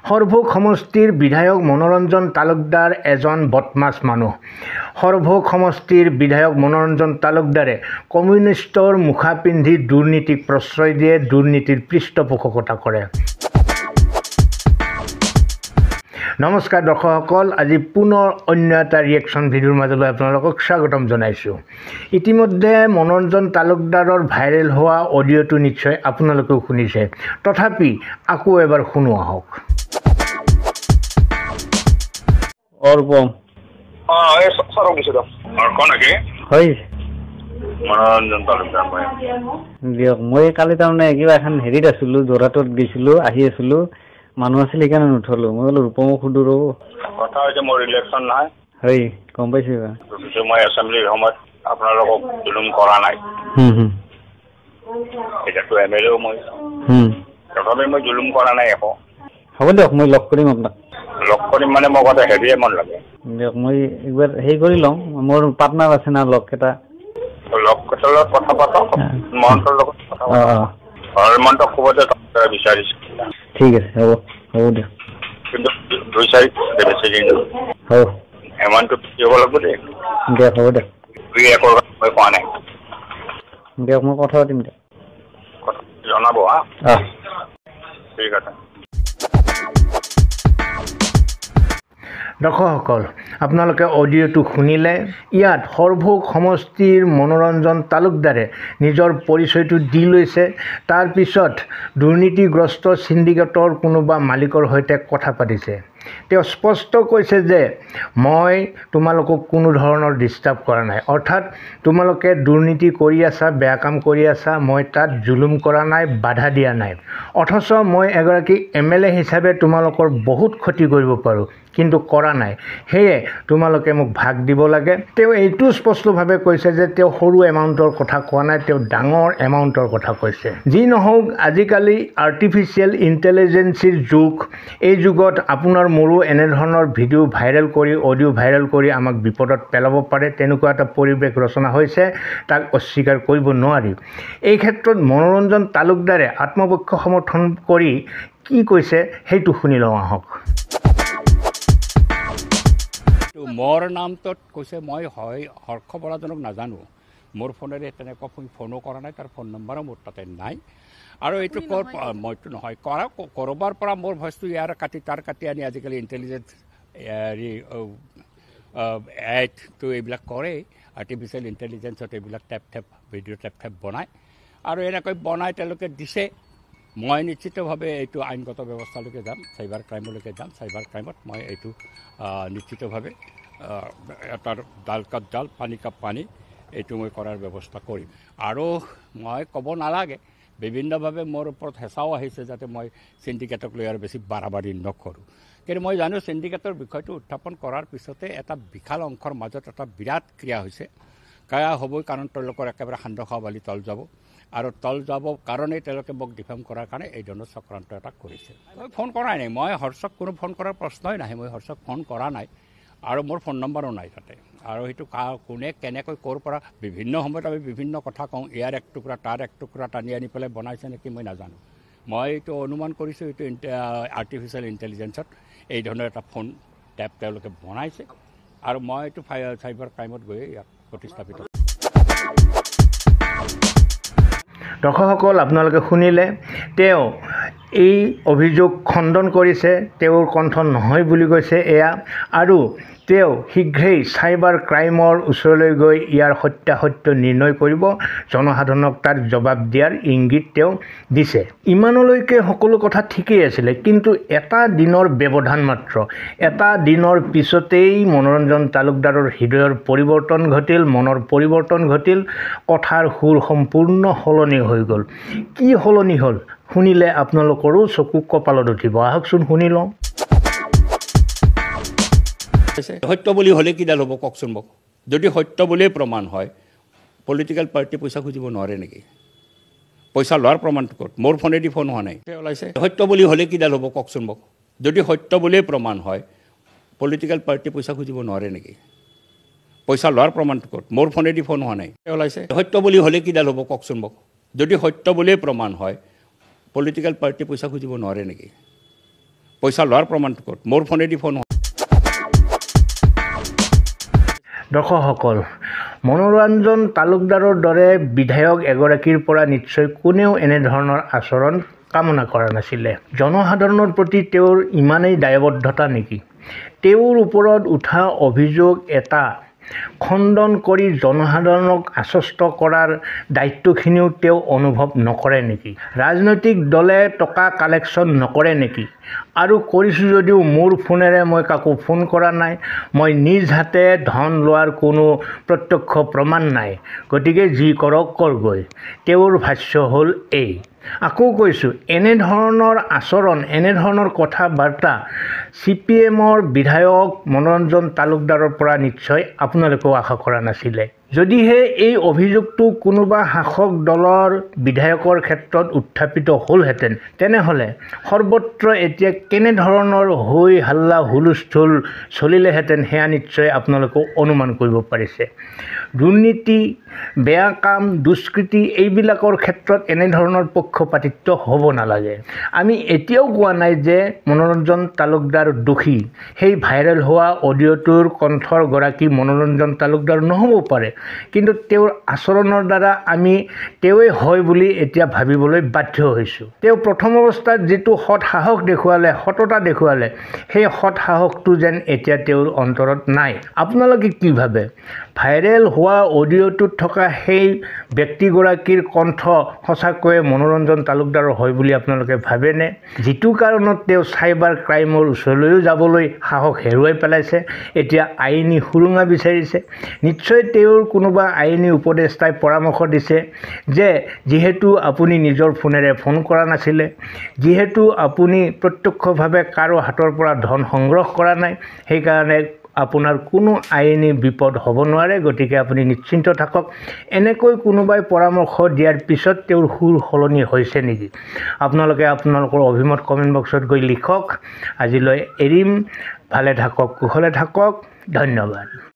সৰভোগ সমষ্টিৰ বিধায়ক মনোৰঞ্জন তালুকদাৰ এজন বদমাছ মানুহ। সৰভোগ সমষ্টিৰ বিধায়ক মনোৰঞ্জন তালুকদাৰে কমিউনিষ্টৰ মুখা পিন্ধি দুৰ্নীতিক প্ৰশ্ৰয় দিয়ে, দুৰ্নীতিৰ পৃষ্ঠপোষকতা কৰে। নমস্কাৰ দৰ্শকসকল, আজি পুনৰ অন্য এটা ৰিয়েকশ্যন ভিডিঅ'ৰ মাজলৈ আপোনালোকক স্বাগতম জনাইছোঁ। ইতিমধ্যে মনোৰঞ্জন তালুকদাৰৰ ভাইৰেল হোৱা অডিঅ'টো নিশ্চয় আপোনালোকেও শুনিছে, তথাপি আকৌ এবাৰ শুনো আহক। মই কালি তাৰমানে কিবা এখন হেৰিত আছিলোঁ, যোৰহাটত গৈছিলোঁ, আহি আছিলোঁ, মানুহ আছিল সেইকাৰণে নুঠলো। মই বোলো ৰূপমক সুধো ৰ'ব। কথা হৈছে মোৰ ইলেকশ্যন নহয়, হয় গম পাইছোঁ। মই এছেম্বলিৰ সময়ত আপোনালোকক জুলুম কৰা নাই, এতিয়াতো MLA মই, তথাপি মই জুলুম কৰা নাই একো। হ'ব দিয়ক, মই লগ কৰিম আপোনাক। লগ কৰিম মানে মোক কথা হেৰিয়ে মন লাগে দিয়ক, মই একবাৰ হেৰি কৰি লওঁ, মোৰ পাৰ্টনাৰ আছে না লগ কেইটা, লগ কেইটাৰ লগত কথা পাতক, মহন্তৰ লগত কথা পাতক। হৰমন্তক ক'ব যে বিচাৰিছোঁ। ঠিক আছে, হ'ব হ'ব দিয়ক। কিন্তু 2-4 বেছি কিন্তু হ'ব এমাউণ্টটো দিব লাগিব দেই। দিয়ক হ'ব দিয়ক। মই কোৱা নাই দিয়ক, মই কথা পাতিম দিয়ক, কথা জনাব। ঠিক আছে। দৰ্শকসকল, আপোনালোকে অডিঅ'টো শুনিলে। ইয়াত সৰভোগ সমষ্টিৰ মনোৰঞ্জন তালুকদাৰে নিজৰ পৰিচয়টো দি লৈছে। তাৰপিছত দুৰ্নীতিগ্ৰস্ত চিণ্ডিকেটৰ কোনোবা মালিকৰ সৈতে কথা পাতিছে। তেওঁ স্পষ্ট কৈছে যে মই তোমালোকক কোনো ধৰণৰ ডিষ্টাৰ্ব কৰা নাই, অৰ্থাৎ তোমালোকে দুৰ্নীতি কৰি আছা, বেয়া কাম কৰি আছা, মই তাত জুলুম কৰা নাই, বাধা দিয়া নাই। অথচ মই এগৰাকী MLA হিচাপে তোমালোকৰ বহুত ক্ষতি কৰিব পাৰোঁ, কিন্তু কৰা নাই। সেয়ে তোমালোকে মোক ভাগ দিব লাগে। তেওঁ এইটো স্পষ্টভাৱে কৈছে যে তেওঁ সৰু এমাউণ্টৰ কথা কোৱা নাই, তেওঁ ডাঙৰ এমাউণ্টৰ কথা কৈছে। যি নহওক, আজিকালি আৰ্টিফিচিয়েল ইণ্টেলিজেঞ্চিৰ যুগ। এই যুগত আপোনাৰ মোৰো এনেধৰণৰ ভিডিঅ' ভাইৰেল কৰি, অডিঅ' ভাইৰেল কৰি আমাক বিপদত পেলাব পাৰে, তেনেকুৱা এটা পৰিৱেশ ৰচনা হৈছে, তাক অস্বীকাৰ কৰিব নোৱাৰি। এই ক্ষেত্ৰত মনোৰঞ্জন তালুকদাৰে আত্মপক্ষ সমৰ্থন কৰি কি কৈছে সেইটো শুনি লওঁ আহক। মোৰ নামটোত কৈছে, মই হয় হৰ্ষ বৰাজনক নাজানো, মোৰ ফোনেৰে তেনেকুৱা ফোনো কৰা নাই, তাৰ ফোন নম্বৰো মোৰ তাতে নাই। আৰু এইটো মইতো নহয় কৰা, ক'ৰবাৰ পৰা মোৰ ভইচটো ইয়াৰ কাটি তাৰ কাটি আনি আজিকালি ইণ্টেলিজেঞ্চ এডটো এইবিলাক কৰে, আৰ্টিফিচিয়েল ইণ্টেলিজেঞ্চত এইবিলাক ভিডিঅ' টেপ বনায়, আৰু এনেকৈ বনাই তেওঁলোকে দিছে। মই নিশ্চিতভাৱে এইটো আইনগত ব্যৱস্থালৈকে যাম, চাইবাৰ ক্ৰাইমলৈকে যাম। চাইবাৰ ক্ৰাইমত মই এইটো নিশ্চিতভাৱে এটাৰ ডাল কাপ ডাল, পানী কাপ পানী, এইটো মই কৰাৰ ব্যৱস্থা কৰিম। আৰু মই ক'ব নালাগে, বিভিন্নভাৱে মোৰ ওপৰত হেঁচাও আহিছে যাতে মই চিণ্ডিকেটক লৈ আৰু বেছি বাড়াবাড়ি নকৰোঁ। কিন্তু মই জানো চিণ্ডিকেটৰ বিষয়টো উত্থাপন কৰাৰ পিছতে এটা বিশাল অংশৰ মাজত এটা বিৰাট ক্ৰিয়া হৈছে। ক্ৰিয়া হ'বই, কাৰণ তেওঁলোকৰ একেবাৰে সান্দহ খোৱা বালি তল যাব, আৰু তল যাব কাৰণেই তেওঁলোকে মোক ডিফেম কৰাৰ কাৰণে এই ধৰণৰ চক্ৰান্ত এটা কৰিছে। মই ফোন কৰাই নাই, মই হৰ্ষক কোনো ফোন কৰাৰ প্ৰশ্নই নাহে, মই হৰ্ষক ফোন কৰা নাই, আৰু মোৰ ফোন নম্বৰো নাই তাতে। আৰু সেইটো কোনে কেনেকৈ ক'ৰ পৰা বিভিন্ন সময়ত আমি বিভিন্ন কথা কওঁ, ইয়াৰ এক টুকুৰা তাৰ এক টুকুৰা টানি আনি পেলাই বনাইছে নেকি মই নাজানো। মই এইটো অনুমান কৰিছোঁ, এইটো আৰ্টিফিচিয়েল ইণ্টেলিজেঞ্চত এই ধৰণৰ এটা ফোন টেপ তেওঁলোকে বনাইছে, আৰু মই এইটো চাইবাৰ ক্ৰাইমত গৈ ইয়াক প্ৰতিস্থাপিত। দৰ্শকসকল, আপোনালোকে শুনিলে, তেওঁ এই অভিযোগ খণ্ডন কৰিছে, তেওঁৰ কণ্ঠ নহয় বুলি কৈছে এয়া, আৰু তেওঁ শীঘ্ৰেই চাইবাৰ ক্ৰাইমৰ ওচৰলৈ গৈ ইয়াৰ সত্যাসত্য নিৰ্ণয় কৰিব, জনসাধাৰণক তাৰ জবাব দিয়াৰ ইংগিত তেওঁ দিছে। ইমানলৈকে সকলো কথা ঠিকেই আছিলে, কিন্তু এটা দিনৰ ব্যৱধান মাত্ৰ। এটা দিনৰ পিছতেই মনোৰঞ্জন তালুকদাৰৰ হৃদয়ৰ পৰিৱৰ্তন ঘটিল, মনৰ পৰিৱৰ্তন ঘটিল, কথাৰ সুৰ সম্পূৰ্ণ সলনি হৈ গ'ল। কি সলনি হ'ল শুনিলে আপোনালোকৰো চকু কপালত উঠিব। আহকচোন শুনি লওঁ। সত্য বুলি হ'লে কিডাল হ'ব কওকচোন মোক? যদি সত্য বুলিয়েই প্ৰমাণ হয়, পলিটিকেল পাৰ্টি পইচা খুজিব নোৱাৰে নেকি? পইচা লোৱাৰ প্ৰমাণটো ক'ত? মোৰ ফোনেদি ফোন হোৱা নাই, ওলাইছে। সত্য বুলি হ'লে কিডাল হ'ব কওকচোন মোক? যদি সত্য বুলিয়েই প্ৰমাণ হয়, পলিটিকেল পাৰ্টি পইচা খুজিব নোৱাৰে নেকি? পইচা লোৱাৰ প্ৰমাণটো ক'ত? মোৰ ফোনেদি ফোন হোৱা নাই, ওলাইছে। সত্য বুলি হ'লে কিডাল হ'ব কওকচোন মোক? যদি সত্য বুলিয়েই প্ৰমাণ হয়, পলিটিকেল পাৰ্টি পইচা খুজিব নোৱাৰে নেকি? পইচা লোৱাৰ প্ৰমাণটো ক'ত মোৰ ফোনেদি ফোন দৰ্শকসকল, মনোৰঞ্জন তালুকদাৰৰ দৰে বিধায়ক এগৰাকীৰ পৰা নিশ্চয় কোনেও এনেধৰণৰ আচৰণ কামনা কৰা নাছিলে। জনসাধাৰণৰ প্ৰতি তেওঁৰ ইমানেই দায়বদ্ধতা নেকি? তেওঁৰ ওপৰত উঠা অভিযোগ এটা খণ্ডন কৰি জনসাধাৰণক আশ্বস্ত কৰাৰ দায়িত্বখিনিও তেওঁ অনুভৱ নকৰে নেকি? ৰাজনৈতিক দলে টকা কালেকশ্যন নকৰে নেকি? আৰু কৰিছোঁ যদিও মোৰ ফোনেৰে মই কাকো ফোন কৰা নাই, মই নিজ হাতে ধন লোৱাৰ কোনো প্ৰত্যক্ষ প্ৰমাণ নাই, গতিকে যি কৰক কৰগৈ। তেওঁৰ ভাষ্য হ'ল এই। আকৌ কৈছোঁ, এনেধৰণৰ আচৰণ, এনেধৰণৰ কথা বাৰ্তা CPMৰ বিধায়ক মনোৰঞ্জন তালুকদাৰৰ পৰা নিশ্চয় আপোনালোকেও আশা কৰা নাছিলে। যদিহে এই অভিযোগটো কোনোবা শাসক দলৰ বিধায়কৰ ক্ষেত্ৰত উত্থাপিত হ'লহেঁতেন, তেনেহ'লে সৰ্বত্ৰ এতিয়া কেনেধৰণৰ হৈ হাল্লা হুলস্থুল চলিলেহেঁতেন সেয়া নিশ্চয় আপোনালোকেও অনুমান কৰিব পাৰিছে। দুৰ্নীতি, বেয়া কাম, দুষ্কৃতি এইবিলাকৰ ক্ষেত্ৰত এনেধৰণৰ পক্ষপাতিত্ব হ'ব নালাগে। আমি এতিয়াও কোৱা নাই যে মনোৰঞ্জন তালুকদাৰ দোষী। সেই ভাইৰেল হোৱা অডিঅ'টোৰ কণ্ঠৰ গৰাকী মনোৰঞ্জন তালুকদাৰ নহ'ব পাৰে, কিন্তু তেওঁৰ আচৰণৰ দ্বাৰা আমি তেওঁৱে হয় বুলি এতিয়া ভাবিবলৈ বাধ্য হৈছোঁ। তেওঁ প্ৰথম অৱস্থাত যিটো সৎ সাহস দেখুৱালে, সততা দেখুৱালে, সেই সৎ সাহসটো যেন এতিয়া তেওঁৰ অন্তৰত নাই। আপোনালোকে কি ভাবে? ভাইৰেল হোৱা অডিঅ'টোত থকা সেই ব্যক্তিগৰাকীৰ কণ্ঠ সঁচাকৈয়ে মনোৰঞ্জন তালুকদাৰৰ হয় বুলি আপোনালোকে ভাবেনে? যিটো কাৰণত তেওঁ চাইবাৰ ক্ৰাইমৰ ওচৰলৈও যাবলৈ সাহস হেৰুৱাই পেলাইছে, এতিয়া আইনী সুৰুঙা বিচাৰিছে। নিশ্চয় তেওঁৰ কোনোবা আইনী উপদেষ্টাই পৰামৰ্শ দিছে যে যিহেতু আপুনি নিজৰ ফোনেৰে ফোন কৰা নাছিলে, যিহেতু আপুনি প্ৰত্যক্ষভাৱে কাৰো হাতৰ পৰা ধন সংগ্ৰহ কৰা নাই, সেইকাৰণে আপোনাৰ কোনো আইনী বিপদ হ'ব নোৱাৰে, গতিকে আপুনি নিশ্চিন্ত থাকক। এনেকৈ কোনোবাই পৰামৰ্শ দিয়াৰ পিছত তেওঁৰ সুৰ সলনি হৈছে নেকি? আপোনালোকে আপোনালোকৰ অভিমত কমেণ্ট বক্সত গৈ লিখক। আজিলৈ এৰিম। ভালে থাকক, কুশলে থাকক। ধন্যবাদ।